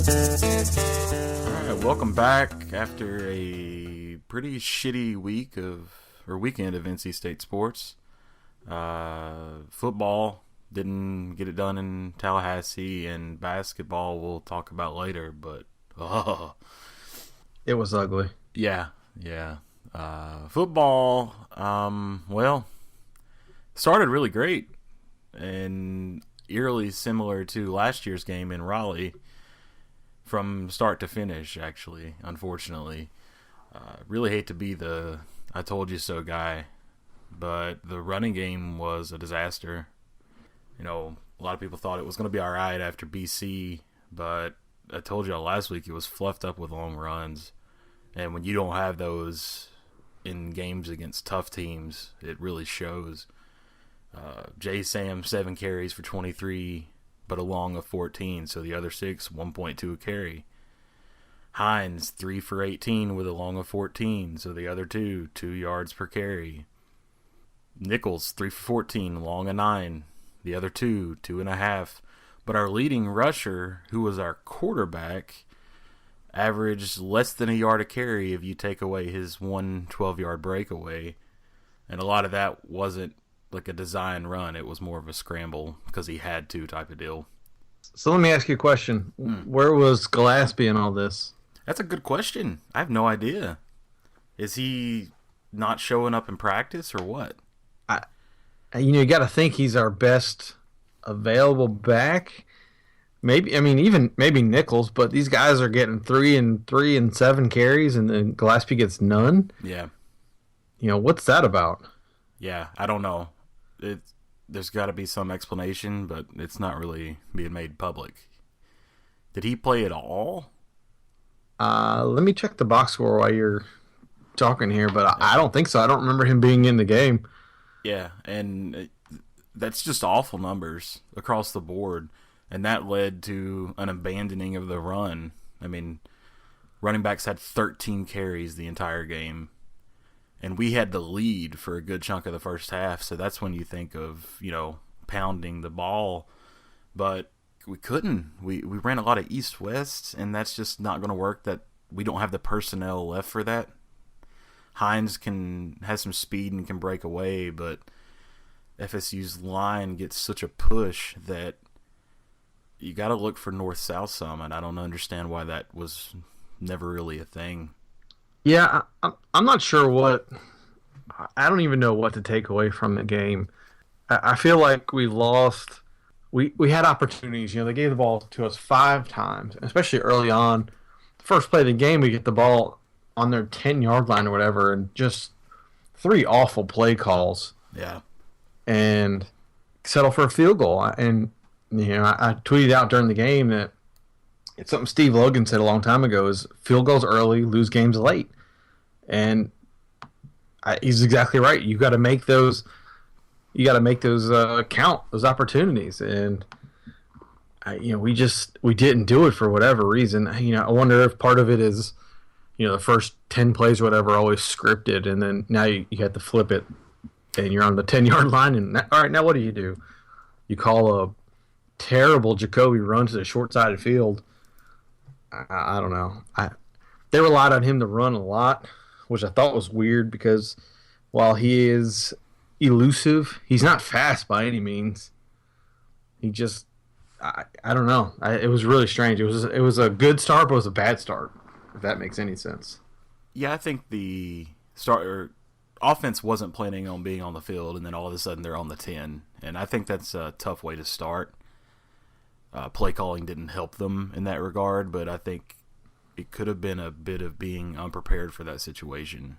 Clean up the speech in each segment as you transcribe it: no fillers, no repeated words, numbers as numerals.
Alright, welcome back after a pretty shitty weekend of NC State sports. Football didn't get it done in Tallahassee, and basketball we'll talk about later, but it was ugly. Yeah. Football, well, started really great and eerily similar to last year's game in Raleigh from start to finish, actually, unfortunately. Really hate to be the I told you so guy, but the running game was a disaster. You know, a lot of people thought it was going to be all right after BC, but I told you last week it was fluffed up with long runs. And when you don't have those in games against tough teams, it really shows. Jay Sam, 7 carries for 23, but a long of 14, so the other 6, 1.2 a carry. Hines, 3 for 18 with a long of 14, so the other 2 yards per carry. Nichols, 3 for 14, long of 9, the other 2.5. But our leading rusher, who was our quarterback, averaged less than a yard a carry if you take away his 1 12-yard breakaway. And a lot of that wasn't like a design run. It was more of a scramble because he had to type of deal. So let me ask you a question. Where was Gillespie in all this? That's a good question. I have no idea. Is he not showing up in practice or what? You got to think he's our best available back. Maybe Nichols, but these guys are getting 3 and 7 carries, and then Gillespie gets none. Yeah. What's that about? Yeah, I don't know. There's got to be some explanation, but it's not really being made public. Did he play at all? Let me check the box score while you're talking here, but I don't think so. I don't remember him being in the game. Yeah, and that's just awful numbers across the board, and that led to an abandoning of the run. I mean, running backs had 13 carries the entire game, and we had the lead for a good chunk of the first half, so that's when you think of, pounding the ball, but we couldn't. We ran a lot of east-west, and that's just not going to work. That we don't have the personnel left for that. Hines has some speed and can break away, but FSU's line gets such a push that you got to look for north-south some, and I don't understand why that was never really a thing. Yeah, I'm not sure I don't even know what to take away from the game. I feel like we lost. We had opportunities. They gave the ball to us 5 times, especially early on. The first play of the game, we get the ball on their 10-yard line or whatever, and just 3 awful play calls. Yeah. And settle for a field goal. And, I tweeted out during the game that it's something Steve Logan said a long time ago is field goals early, lose games late. And he's exactly right. You got to make those. You got to make those count, those opportunities, and we didn't do it for whatever reason. I wonder if part of it is, the first 10 plays or whatever are always scripted, and then now you have to flip it, and you're on the 10-yard line, and all right, now what do? You call a terrible Jacoby run to the short-sided field. I don't know. They relied on him to run a lot, which I thought was weird because while he is elusive, he's not fast by any means. He just, I don't know. It was really strange. It was a good start, but it was a bad start, if that makes any sense. Yeah, I think the offense wasn't planning on being on the field, and then all of a sudden they're on the 10, and I think that's a tough way to start. Play calling didn't help them in that regard, but I think it could have been a bit of being unprepared for that situation.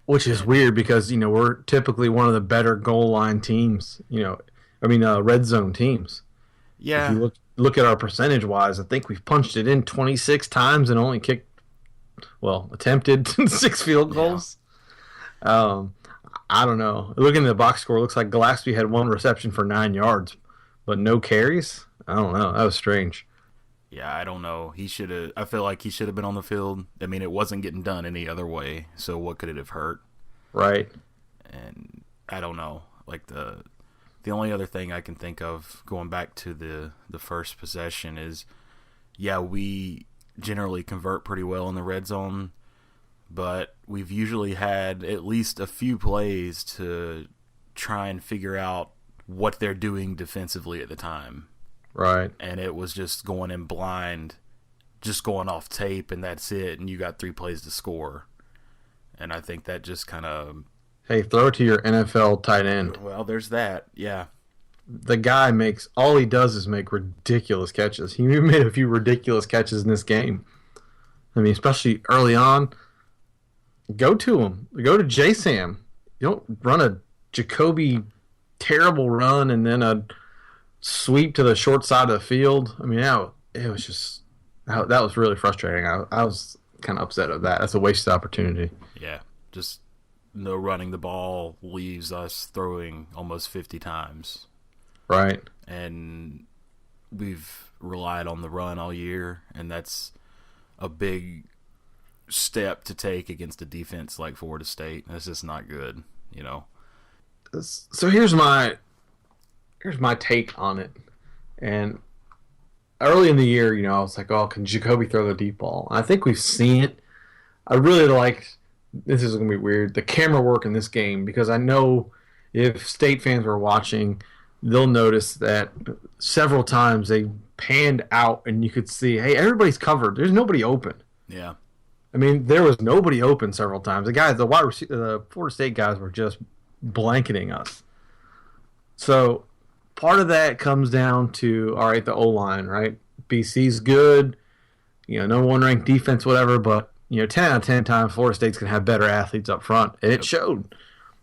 Which is weird because, we're typically one of the better goal line teams, red zone teams. Yeah. If you look at our percentage-wise, I think we've punched it in 26 times and only attempted 6 field goals. Yeah. I don't know. Looking at the box score, it looks like Gillespie had 1 reception for 9 yards, but no carries? I don't know. That was strange. Yeah, I don't know. I feel like he should have been on the field. I mean, it wasn't getting done any other way, so what could it have hurt? Right. And I don't know. Like the only other thing I can think of going back to the first possession is yeah, we generally convert pretty well in the red zone, but we've usually had at least a few plays to try and figure out what they're doing defensively at the time. Right. And it was just going in blind, just going off tape, and that's it. And you got 3 plays to score. And I think that just kind of... Hey, throw it to your NFL tight end. Well, there's that, yeah. The guy all he does is make ridiculous catches. He made a few ridiculous catches in this game. I mean, especially early on. Go to him. Go to J-Sam. You don't run a Jacoby terrible run and then a sweep to the short side of the field. I mean, it was just... That was really frustrating. I was kind of upset at that. That's a wasted opportunity. Yeah, just no running the ball leaves us throwing almost 50 times. Right. And we've relied on the run all year, and that's a big step to take against a defense like Florida State. That's just not good, you know. So here's my take on it. And early in the year, I was like, oh, can Jacoby throw the deep ball? And I think we've seen it. I really liked, this is going to be weird, the camera work in this game, because I know if State fans were watching, they'll notice that several times they panned out and you could see, hey, everybody's covered. There's nobody open. Yeah. I mean, there was nobody open several times. The Florida State guys were just blanketing us. So part of that comes down to, all right, the O-line, right? BC's good, number 1 ranked defense, whatever, but 10 out of 10 times Florida State's going to have better athletes up front. And it showed.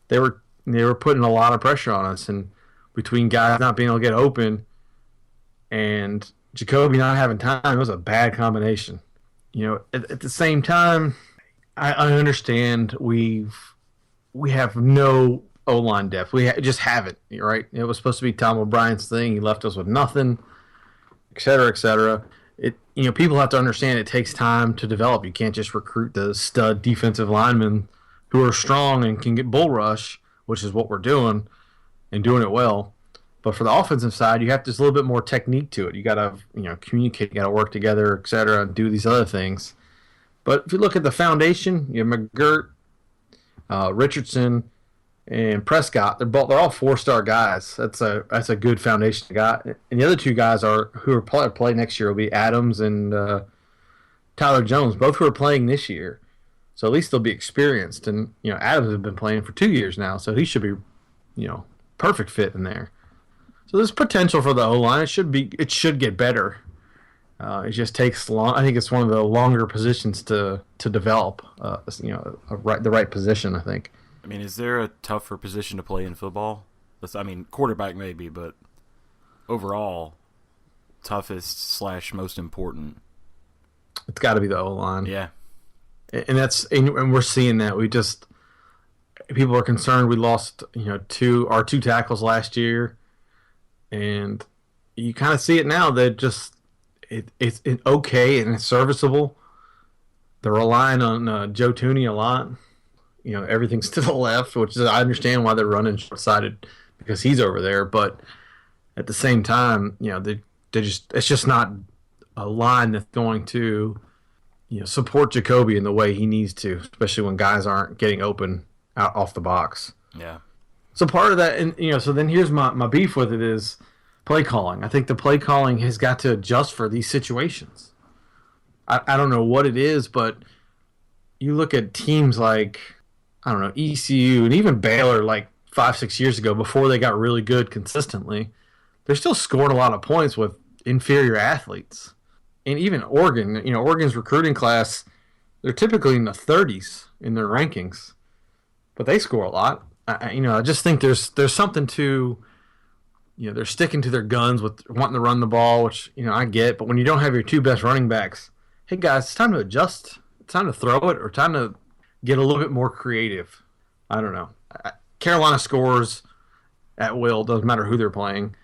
They were putting a lot of pressure on us, and between guys not being able to get open and Jacoby not having time, it was a bad combination. At the same time, I understand we have no O-line depth. We just haven't, right? It was supposed to be Tom O'Brien's thing. He left us with nothing, et cetera, et cetera. People have to understand it takes time to develop. You can't just recruit the stud defensive linemen who are strong and can get bull rush, which is what we're doing, and doing it well. But for the offensive side, you have just a little bit more technique to it. You got to, communicate, you got to work together, et cetera, and do these other things. But if you look at the foundation, you have McGirt, Richardson, and Prescott. They're all 4-star guys. That's a good foundation to got. And the other 2 guys who are play next year will be Adams and Tyler Jones, both who are playing this year. So at least they'll be experienced. And Adams has been playing for 2 years now, so he should be, perfect fit in there. So there's potential for the O-line. It should get better. It just takes long. I think it's one of the longer positions to develop. The right position, I think. I mean, is there a tougher position to play in football? Quarterback maybe, but overall, toughest / most important. It's got to be the O-line. Yeah, and we're seeing that. People are concerned. We lost our 2 tackles last year. And you kind of see it now that it's okay and it's serviceable. They're relying on Joe Tooney a lot. Everything's to the left, which is, I understand why they're running short-sided because he's over there. But at the same time, it's just not a line that's going to support Jacoby in the way he needs to, especially when guys aren't getting open out off the box. Yeah. So part of that, and so then here's my beef with it is play calling. I think the play calling has got to adjust for these situations. I don't know what it is, but you look at teams like, I don't know, ECU and even Baylor like 5-6 years ago before they got really good consistently, they're still scoring a lot of points with inferior athletes. And even Oregon, Oregon's recruiting class, they're typically in the 30s in their rankings, but they score a lot. I just think there's something to, they're sticking to their guns with wanting to run the ball, which, I get. But when you don't have your 2 best running backs, hey, guys, it's time to adjust. It's time to throw it or time to get a little bit more creative. I don't know. Carolina scores at will. Doesn't matter who they're playing.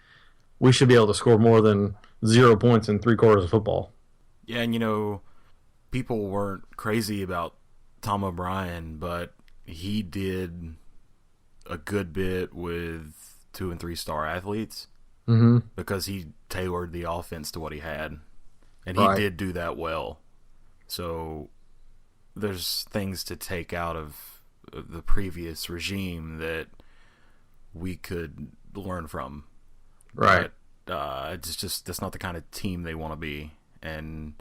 We should be able to score more than 0 points in 3 quarters of football. Yeah, and, people weren't crazy about Tom O'Brien, but he did a good bit with 2- and 3-star athletes because he tailored the offense to what he had. and he Right. did do that well. So there's things to take out of the previous regime that we could learn from. Right. But it's just that's not the kind of team they want to be. And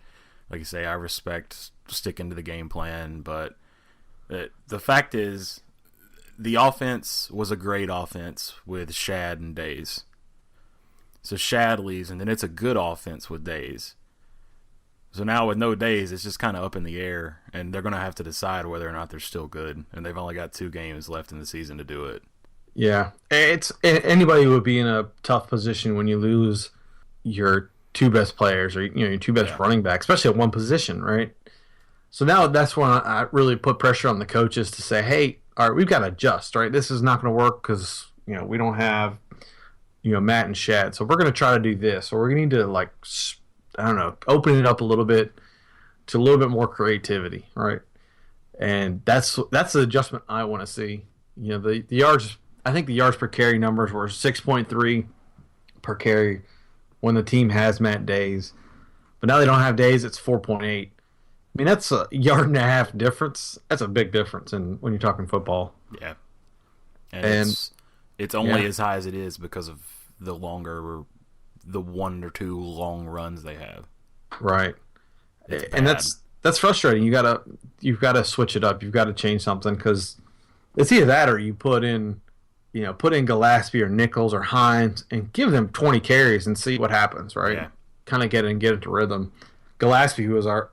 like you say, I respect sticking to the game plan, but the fact is, the offense was a great offense with Shad and Days. So Shad leaves, and then it's a good offense with Days. So now with no Days, it's just kind of up in the air, and they're going to have to decide whether or not they're still good. And they've only got 2 games left in the season to do it. Yeah. Anybody would be in a tough position when you lose your 2 best players or your 2 best Yeah. running backs, especially at one position, right? So now that's when I really put pressure on the coaches to say, hey, all right, we've got to adjust, right? This is not going to work because we don't have Matt and Shad, so we're going to try to do this, or we're going to need to I don't know, open it up a little bit to a little bit more creativity, right? And that's the adjustment I want to see. The yards. I think the yards per carry numbers were 6.3 per carry when the team has Matt Days, but now they don't have Days. It's 4.8. I mean, that's a yard and a half difference. That's a big difference when you're talking football. Yeah. And it's only as high as it is because of the 1 or 2 long runs they have. Right. It's And bad. that's frustrating. You've got to switch it up. You've got to change something because it's either that or you put in Gillespie or Nichols or Hines and give them 20 carries and see what happens, right? Yeah. Kind of get into rhythm. Gillespie, who was our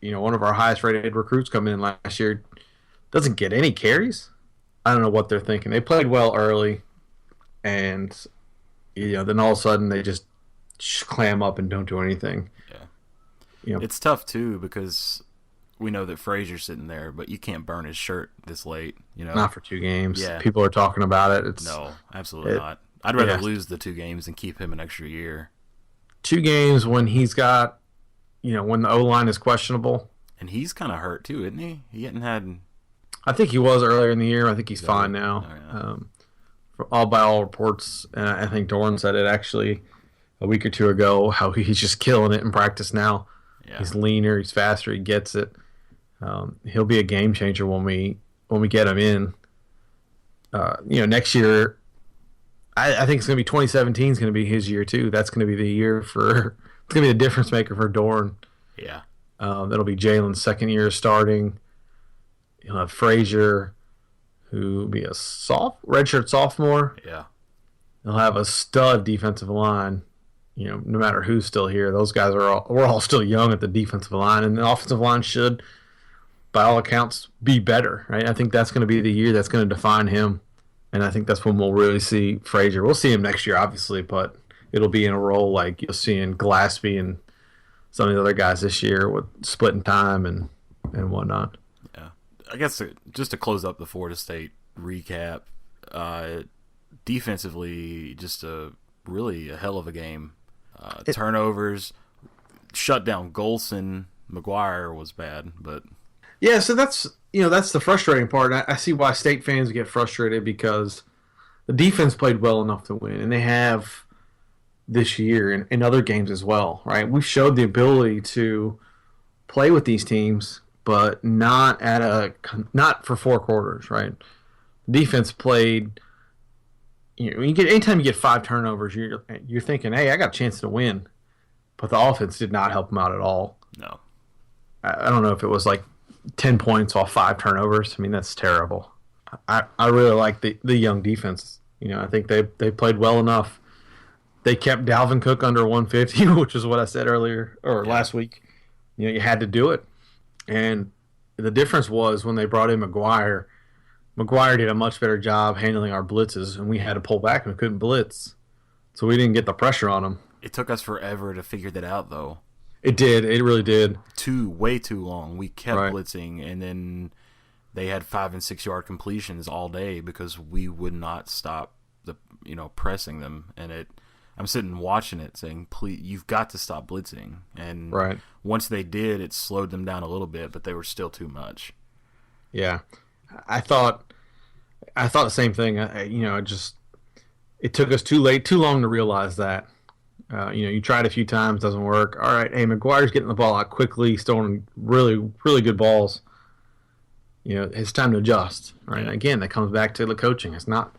one of our highest rated recruits coming in last year, doesn't get any carries. I don't know what they're thinking. They played well early, and then all of a sudden they just clam up and don't do anything. Yeah. It's tough too because we know that Frazier's sitting there, but you can't burn his shirt this late. Not for 2 games. Yeah. People are talking about it. No, absolutely not. I'd rather lose the 2 games than keep him an extra year. 2 games when he's got, when the O-line is questionable. And he's kind of hurt too, isn't he? He hadn't had. I think he was earlier in the year. I think he's fine Oh, now. yeah. By all reports, and I think Dorn said it actually a week or 2 ago, how he's just killing it in practice now. Yeah. He's leaner, he's faster, he gets it. He'll be a game changer when we get him in. Next year, I think it's going to be 2017 is going to be his year too. That's going to be the year it's going to be the difference maker for Dorn. Yeah. That'll be Jalen's second year starting. He'll have Frazier, who will be a redshirt sophomore. Yeah. He'll have a stud defensive line. No matter who's still here, those guys we're all still young at the defensive line, and the offensive line should, by all accounts, be better. Right? I think that's going to be the year that's going to define him, and I think that's when we'll really see Frazier. We'll see him next year, obviously, but it'll be in a role like you'll see in Gillespie and some of the other guys this year with splitting time and whatnot. Yeah. I guess just to close up the Florida State recap, defensively, just really a hell of a game. Turnovers, shut down Golson. McGuire was bad, but yeah. So that's the frustrating part. I see why State fans get frustrated because the defense played well enough to win, and they have this year and in other games as well. Right? We've showed the ability to play with these teams, but not for 4 quarters. Right? Defense played. Anytime you get 5 turnovers, you're thinking, hey, I got a chance to win, but the offense did not help them out at all. no. I don't know if it was like 10 points off 5 turnovers. I mean, that's terrible. I really like the young defense. I think they played well enough. They kept Dalvin Cook under 150, which is what I said earlier or last week. You had to do it, and the difference was when they brought in McGuire. McGuire did a much better job handling our blitzes, and we had to pull back and we couldn't blitz. So we didn't get the pressure on him. It took us forever to figure that out, though. It did. It really did. Way too long. We kept Right. blitzing, and then they had 5 and 6 yard completions all day because we would not stop pressing them. And I'm sitting watching it, saying, "Please, you've got to stop blitzing." And Right. once they did, it slowed them down a little bit, but they were still too much. Yeah. I thought the same thing. It took us too long to realize that. You try it a few times, doesn't work. All right, hey, McGuire's getting the ball out quickly, he's throwing really, really good balls. It's time to adjust. Right. Yeah. And again, that comes back to the coaching. It's not.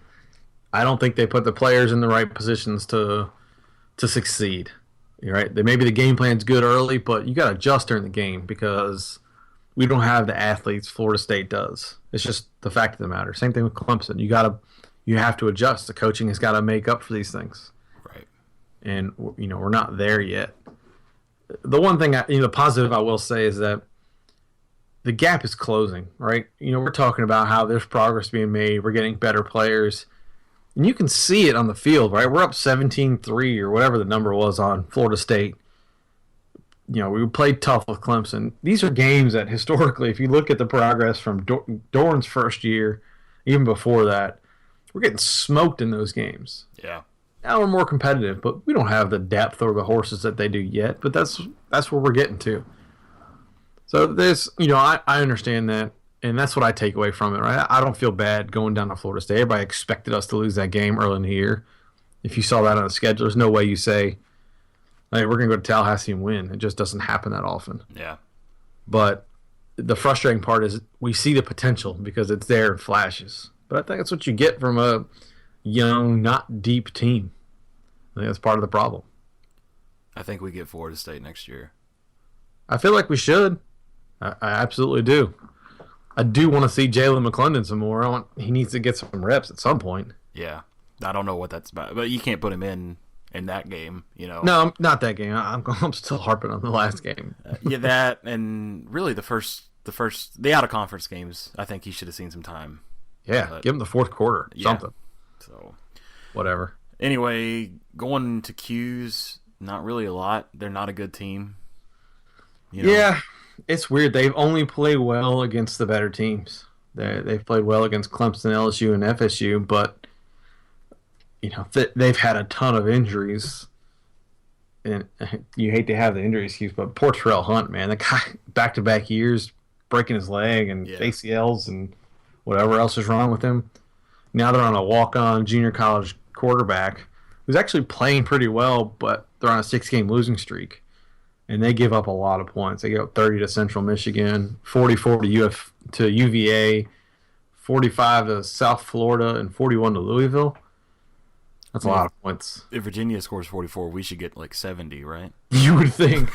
I don't think they put the players in the right positions to succeed. Right. Maybe the game plan's good early, but you got to adjust during the game because we don't have the athletes Florida State does. It's just the fact of the matter. Same thing with Clemson. You have to adjust. The coaching has got to make up for these things. Right. And we're not there yet. The one thing, the positive I will say is that the gap is closing, right? We're talking about how there's progress being made. We're getting better players. And you can see it on the field, right? We're up 17-3 or whatever the number was on Florida State. We played tough with Clemson. These are games that historically, if you look at the progress from Doran's first year, even before that, we're getting smoked in those games. Yeah. Now we're more competitive, but we don't have the depth or the horses that they do yet. But that's where we're getting to. So there's, I understand that, and that's what I take away from it, right? I don't feel bad going down to Florida State. Everybody expected us to lose that game early in the year. If you saw that on the schedule, there's no way you say, hey, we're going to go to Tallahassee and win. It just doesn't happen that often. Yeah. But the frustrating part is we see the potential because it's there in flashes. But I think that's what you get from a young, not deep team. I think that's part of the problem. I think we get Florida State next year. I feel like we should. I absolutely do. I do want to see Jalen McClendon some more. He needs to get some reps at some point. Yeah. I don't know what that's about. But you can't put him in that game, No, not that game. I'm still harping on the last game. Yeah, that and really the out of conference games. I think he should have seen some time. Yeah, give him the fourth quarter, something. So, whatever. Anyway, going to Q's, not really a lot. They're not a good team. Yeah, it's weird. They've only played well against the better teams. They've played well against Clemson, LSU, and FSU, but they've had a ton of injuries. And you hate to have the injury excuse, but poor Terrell Hunt, man, the guy back-to-back years breaking his leg and ACLs and whatever else is wrong with him. Now they're on a walk-on junior college quarterback who's actually playing pretty well, but they're on a 6-game losing streak. And they give up a lot of points. They give up 30 to Central Michigan, 44 to UVA, 45 to South Florida, and 41 to Louisville. That's a lot of points. If Virginia scores 44, we should get like 70, right? You would think.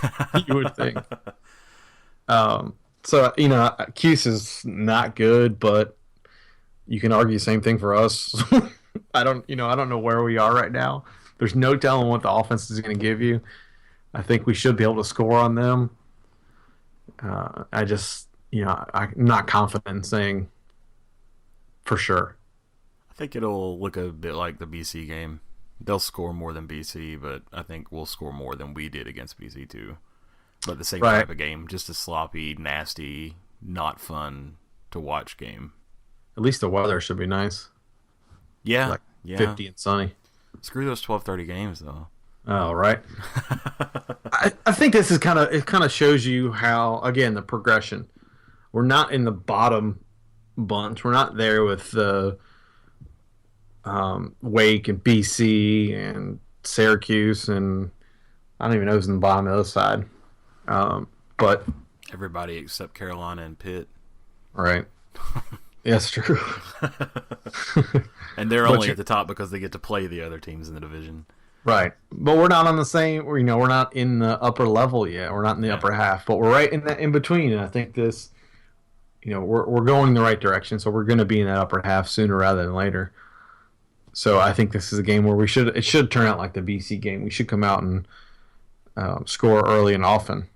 So, Cuse is not good, but you can argue the same thing for us. I don't know where we are right now. There's no telling what the offense is going to give you. I think we should be able to score on them. I'm not confident in saying for sure. I think it'll look a bit like the BC game. They'll score more than BC, but I think we'll score more than we did against BC too. But the same type of game, just a sloppy, nasty, not fun to watch game. At least the weather should be nice. Yeah, 50 and sunny. Screw those 12:30 games though. Oh, right. I think this is kind of shows you how, again, the progression. We're not in the bottom bunch. We're not there with Wake and BC and Syracuse, and I don't even know who's in the bottom of the other side. But everybody except Carolina and Pitt. Right. That's true. And they're only at the top because they get to play the other teams in the division. Right. But we're not on the same, we're not in the upper level yet. We're not in the upper half, but we're right in that in between. And I think this, we're going the right direction. So we're going to be in that upper half sooner rather than later. So I think this is a game where it should turn out like the BC game. We should come out and score early and often,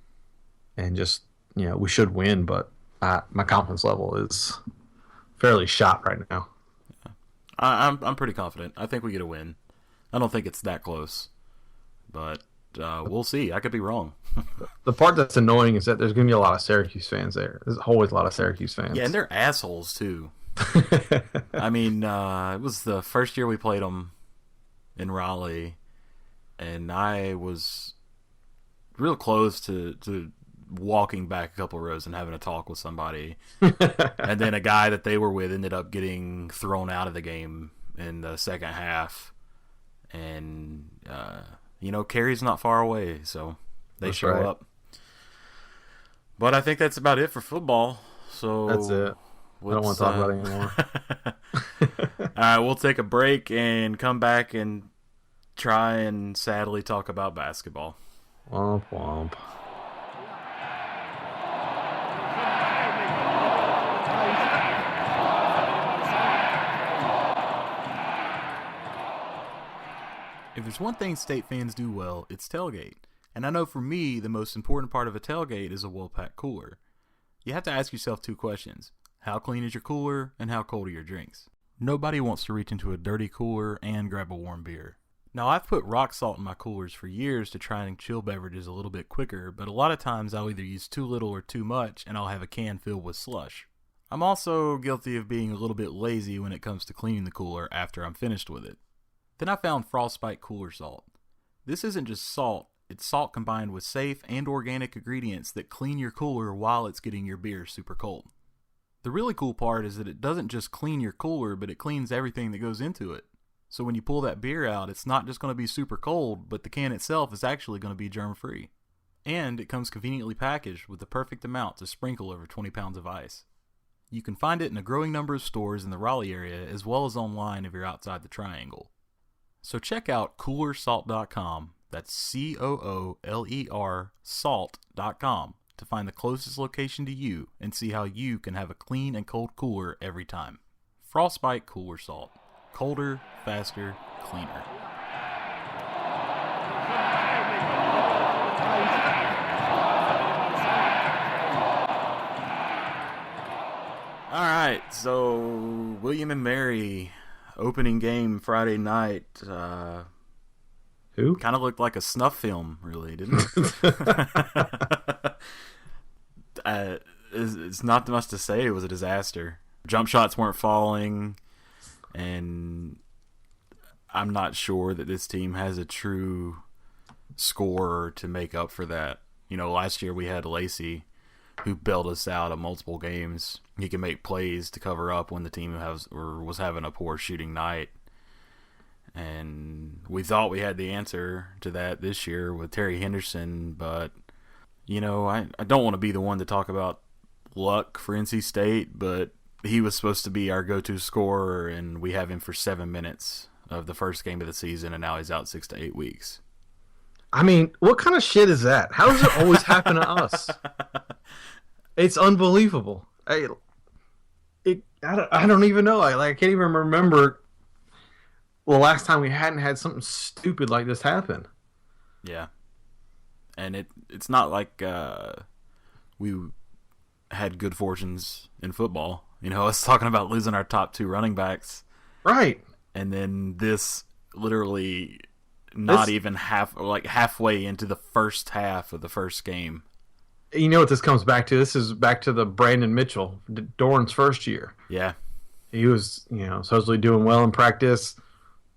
and just, we should win. But my confidence level is fairly shot right now. Yeah. I'm pretty confident. I think we get a win. I don't think it's that close, but we'll see. I could be wrong. The part that's annoying is that there's going to be a lot of Syracuse fans there. There's always a lot of Syracuse fans. Yeah, and they're assholes, too. I mean, it was the first year we played them in Raleigh, and I was real close to walking back a couple rows and having a talk with somebody. And then a guy that they were with ended up getting thrown out of the game in the second half. And Cary's not far away, so they That's show right. up. But I think that's about it for football. So That's it. I don't want to talk about it anymore. All right, we'll take a break and come back and try and sadly talk about basketball. Womp womp. If there's one thing State fans do well, it's tailgate. And I know for me, the most important part of a tailgate is a well-packed cooler. You have to ask yourself two questions. How clean is your cooler, and how cold are your drinks? Nobody wants to reach into a dirty cooler and grab a warm beer. Now, I've put rock salt in my coolers for years to try and chill beverages a little bit quicker, but a lot of times I'll either use too little or too much, and I'll have a can filled with slush. I'm also guilty of being a little bit lazy when it comes to cleaning the cooler after I'm finished with it. Then I found Frostbite Cooler Salt. This isn't just salt, it's salt combined with safe and organic ingredients that clean your cooler while it's getting your beer super cold. The really cool part is that it doesn't just clean your cooler, but it cleans everything that goes into it. So when you pull that beer out, it's not just going to be super cold, but the can itself is actually going to be germ-free. And it comes conveniently packaged with the perfect amount to sprinkle over 20 pounds of ice. You can find it in a growing number of stores in the Raleigh area as well as online if you're outside the Triangle. So check out coolersalt.com, that's COOLER salt.com, to find the closest location to you and see how you can have a clean and cold cooler every time. Frostbite Cooler Salt. Colder, faster, cleaner. Alright, so William and Mary, opening game Friday night. Who? Kind of looked like a snuff film, really, didn't it? It's not much to say. It was a disaster. Jump shots weren't falling, and I'm not sure that this team has a true scorer to make up for that. Last year we had Lacey, who bailed us out of multiple games. He can make plays to cover up when the team was having a poor shooting night. And we thought we had the answer to that this year with Terry Henderson, but I don't want to be the one to talk about luck for NC State, but he was supposed to be our go-to scorer, and we have him for 7 minutes of the first game of the season, and now he's out 6 to 8 weeks. I mean, what kind of shit is that? How does it always happen to us? It's unbelievable. I don't even know. I can't even remember the last time we hadn't had something stupid like this happen. Yeah. And it's not like we had good fortunes in football. I was talking about losing our top 2 running backs. Right. And then this literally even halfway into the first half of the first game. You know what this comes back to? This is back to the Brandon Mitchell, Doran's first year. Yeah. He was, supposedly doing well in practice.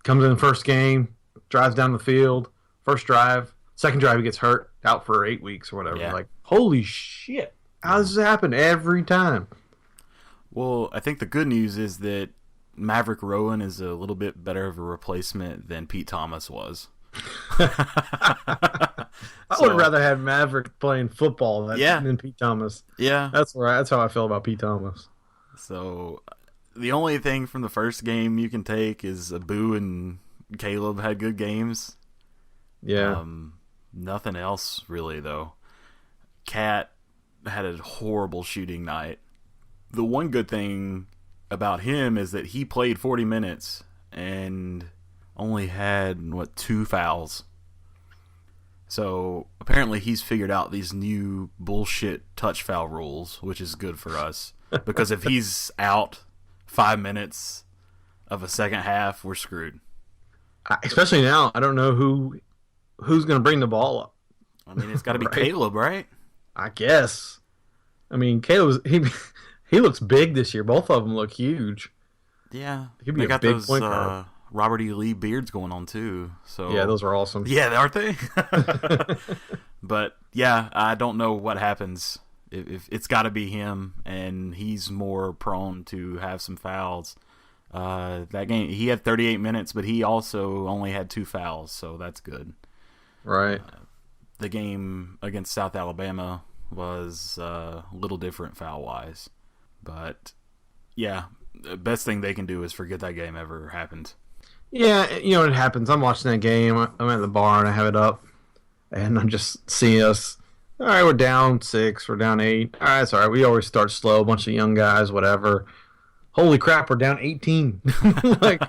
Comes in the first game, drives down the field, first drive, second drive he gets hurt, out for 8 weeks or whatever. Yeah. Like, holy shit. How does this happen every time? Well, I think the good news is that Maverick Rowan is a little bit better of a replacement than Pete Thomas was. I would rather have Maverick playing football than Pete Thomas. Yeah. That's how I feel about Pete Thomas. So the only thing from the first game you can take is Abu and Caleb had good games. Yeah. Nothing else really, though. Cat had a horrible shooting night. The one good thing about him is that he played 40 minutes and only had 2 fouls. So apparently he's figured out these new bullshit touch foul rules, which is good for us. Because if he's out 5 minutes of a second half, we're screwed. Especially now, I don't know who's going to bring the ball up. I mean, it's got to be Right. Caleb, right? I guess. I mean, Caleb, he looks big this year. Both of them look huge. Yeah. He'd be They a got big those point guard. Robert E. Lee beards going on, too. So Yeah, those are awesome. Yeah, aren't they? But, yeah, I don't know what happens. If it's got to be him, and he's more prone to have some fouls. That game, he had 38 minutes, but he also only had 2 fouls, so that's good. Right. The game against South Alabama was a little different foul wise, but yeah, the best thing they can do is forget that game ever happened. Yeah, it happens. I'm watching that game. I'm at the bar and I have it up, and I'm just seeing us. All right, we're down 6. We're down 8. All right, it's all right. We always start slow. A bunch of young guys, whatever. Holy crap, we're down 18. Like,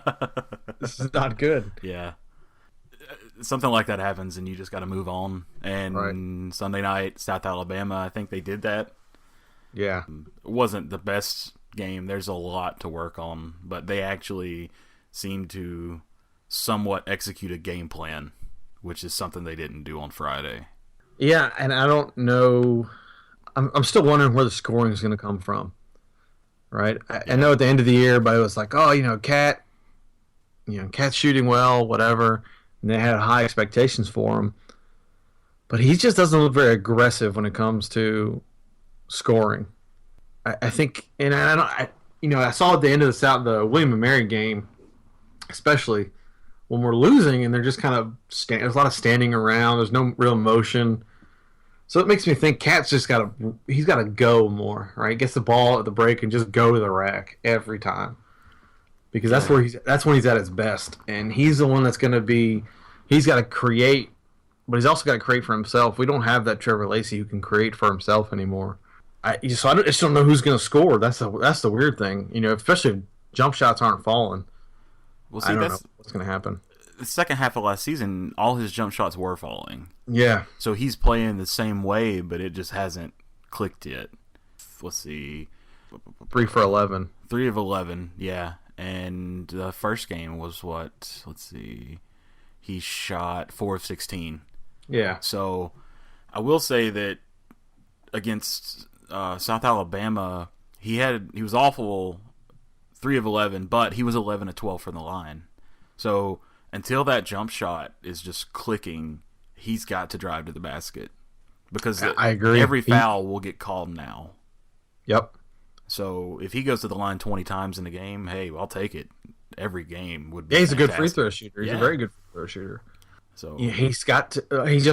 this is not good. Yeah, something like that happens, and you just got to move on. Right. And Sunday night, South Alabama, I think they did that. Yeah. It wasn't the best game. There's a lot to work on, but they actually seemed to somewhat execute a game plan, which is something they didn't do on Friday. Yeah, and I don't know. I'm still wondering where the scoring is going to come from. Right. I know at the end of the year, everybody was like, "Oh, Cat's shooting well, whatever," and they had high expectations for him. But he just doesn't look very aggressive when it comes to scoring. I think, and I don't, I saw at the end of the William and Mary game, especially when we're losing and they're just kind of there's a lot of standing around. There's no real motion. So it makes me think Cat's just he's got to go more, right? Gets the ball at the break and just go to the rack every time. Because that's when he's at his best. And he's the one that's going to he's got to create, but he's also got to create for himself. We don't have that Trevor Lacey who can create for himself anymore. I just don't know who's going to score. That's the weird thing, especially if jump shots aren't falling. Well, see, I don't that's know what's going to happen. the second half of last season. All his jump shots were falling. Yeah. So he's playing the same way, but it just hasn't clicked yet. Let's see. 3 for 11. 3 of 11, yeah. And the first game was what? Let's see. He shot 4 of 16. Yeah. So I will say that against South Alabama, he was awful 3 of 11, but he was 11 of 12 from the line. So until that jump shot is just clicking, he's got to drive to the basket. Because I agree. Every foul will get called now. Yep. So if he goes to the line 20 times in a game, hey, I'll take it. Every game would be Yeah, he's fantastic. a good free throw shooter. He's a very good free throw shooter. So Yeah, he's just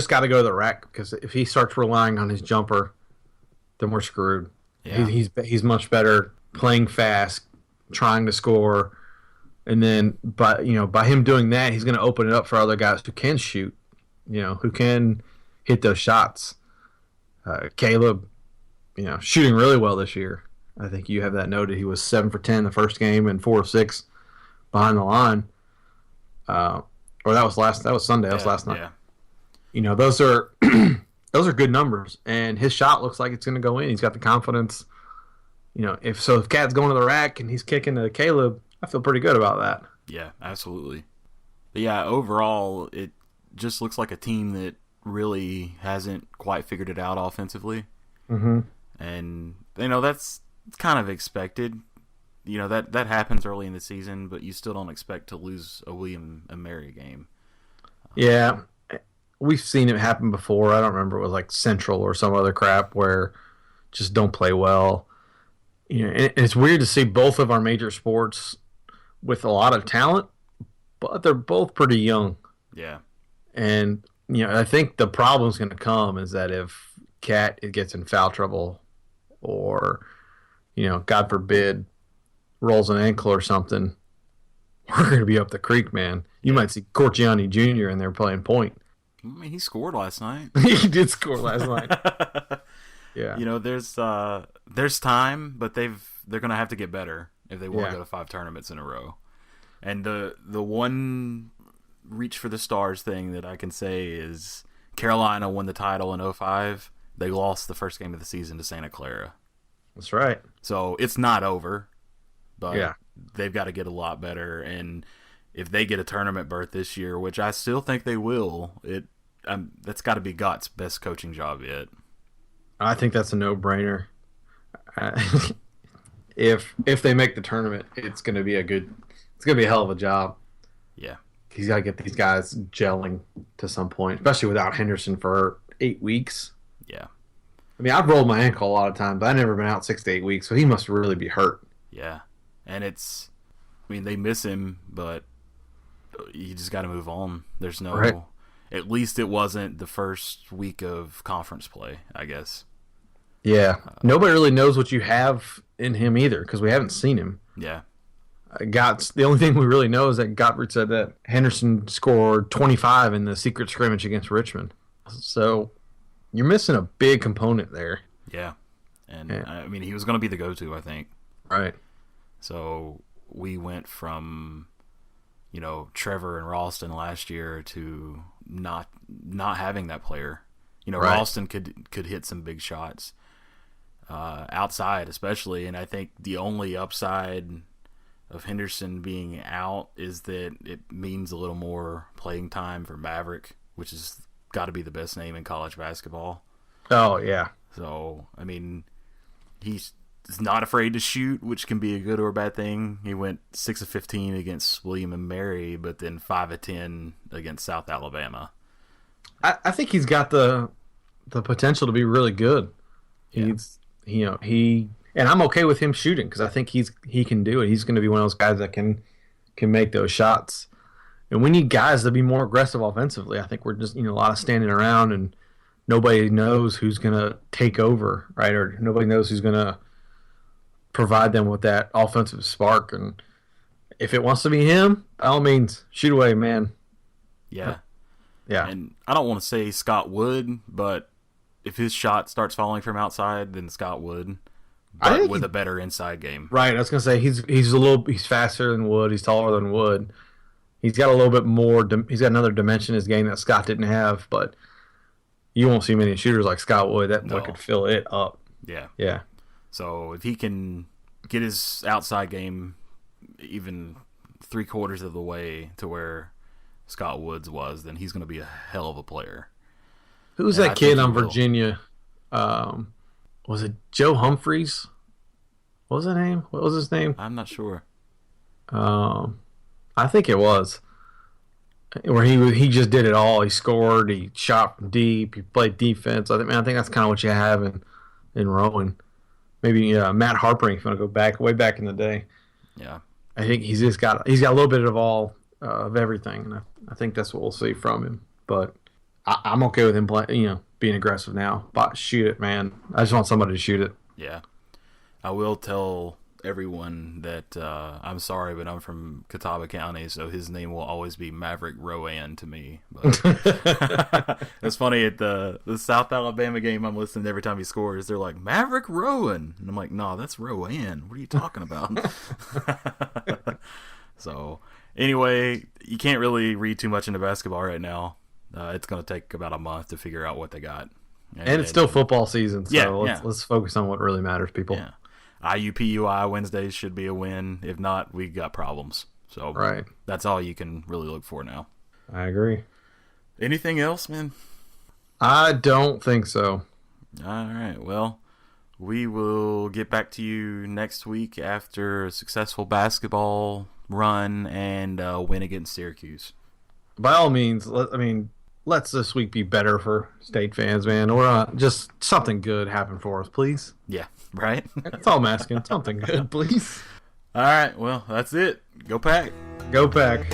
got to go to the rack, because if he starts relying on his jumper, then we're screwed. Yeah. He's much better playing fast, trying to score, and then by him doing that, he's going to open it up for other guys who can shoot, who can hit those shots. Caleb, shooting really well this year. I think you have that noted. He was 7 for 10 the first game and 4 of 6 behind the line. Or that was Sunday. That was last night. Yeah. Those are those are good numbers, and his shot looks like it's going to go in. He's got the confidence. If Cat's going to the rack and he's kicking to Caleb, I feel pretty good about that. Yeah, absolutely. But yeah, overall, it just looks like a team that really hasn't quite figured it out offensively. Mm-hmm. And, that's kind of expected. That happens early in the season, but you still don't expect to lose a William and Mary game. Yeah, we've seen it happen before. I don't remember, it was like Central or some other crap where just don't play well. And it's weird to see both of our major sports with a lot of talent, but they're both pretty young. Yeah. And, I think the problem's going to come is that if Cat gets in foul trouble or, God forbid, rolls an ankle or something, we're going to be up the creek, man. You might see Corciani Jr. in there playing point. I mean, he scored last night. He did score last night. Yeah. There's time, but they're going to have to get better if they want to Yeah. go to 5 tournaments in a row. And the one reach for the stars thing that I can say is Carolina won the title in 2005. They lost the first game of the season to Santa Clara. That's right. So it's not over, but Yeah. they've got to get a lot better. And if they get a tournament berth this year, which I still think they will, that's got to be Gott's best coaching job yet. I think that's a no-brainer. If they make the tournament, it's going to be a hell of a job. Yeah. He's got to get these guys gelling to some point, especially without Henderson for 8 weeks. Yeah. I mean, I've rolled my ankle a lot of times, but I've never been out 6 to 8 weeks, so he must really be hurt. Yeah. And they miss him, but you just got to move on. There's no. Right. at least it wasn't the first week of conference play, I guess. Yeah. Nobody really knows what you have in him either because we haven't seen him. Yeah. The only thing we really know is that Gottfried said that Henderson scored 25 in the secret scrimmage against Richmond. So you're missing a big component there. Yeah. And, I mean, he was going to be the go-to, I think. Right. So we went from, Trevor and Ralston last year to not having that player. Right. Ralston could hit some big shots outside especially, and I think the only upside of Henderson being out is that it means a little more playing time for Maverick, which has got to be the best name in college basketball. Oh, yeah. So, I mean, he's not afraid to shoot, which can be a good or bad thing. He went 6 of 15 against William and Mary, but then 5 of 10 against South Alabama. I think he's got the potential to be really good. Yeah. And I'm okay with him shooting because I think he can do it. He's going to be one of those guys that can make those shots. And we need guys to be more aggressive offensively. I think we're just a lot of standing around and nobody knows who's going to take over, right? Or nobody knows who's going to provide them with that offensive spark. And if it wants to be him, by all means, shoot away, man. Yeah. Yeah. And I don't want to say Scott Wood, but if his shot starts falling from outside, then Scott Wood. But with a better inside game. Right. I was gonna say he's faster than Wood. He's taller than Wood. He's got a little bit more. He's got another dimension in his game that Scott didn't have. But you won't see many shooters like Scott Wood that could fill it up. Yeah. Yeah. So if he can get his outside game even 3/4 of the way to where Scott Woods was, then he's going to be a hell of a player. Who's that kid on Virginia? Was it Joe Humphreys? What was his name? What was his name? I'm not sure. I think it was. Where he just did it all. He scored. He shot from deep. He played defense. I think that's kind of what you have in Rowan. Maybe Matt Harper. If you want to go way back in the day. Yeah. I think he's got a little bit of all of everything, and I think that's what we'll see from him. But I'm okay with him being aggressive now. But shoot it, man. I just want somebody to shoot it. Yeah. I will tell everyone that I'm sorry, but I'm from Catawba County, so his name will always be Maverick Rowan to me. But it's funny, at the South Alabama game I'm listening to every time he scores, they're like, Maverick Rowan. And I'm like, no, that's Rowan. What are you talking about? So, anyway, you can't really read too much into basketball right now. It's going to take about a month to figure out what they got. And it's still football season, so yeah, let's focus on what really matters, people. Yeah. IUPUI Wednesdays should be a win. If not, we got problems. So right. That's all you can really look for now. I agree. Anything else, man? I don't think so. All right. Well, we will get back to you next week after a successful basketball run and win against Syracuse. By all means, let's this week be better for State fans, man. Or just something good happen for us, please. Yeah, right? That's all I'm asking. Something good, please. All right, well, that's it. Go Pack. Go Pack.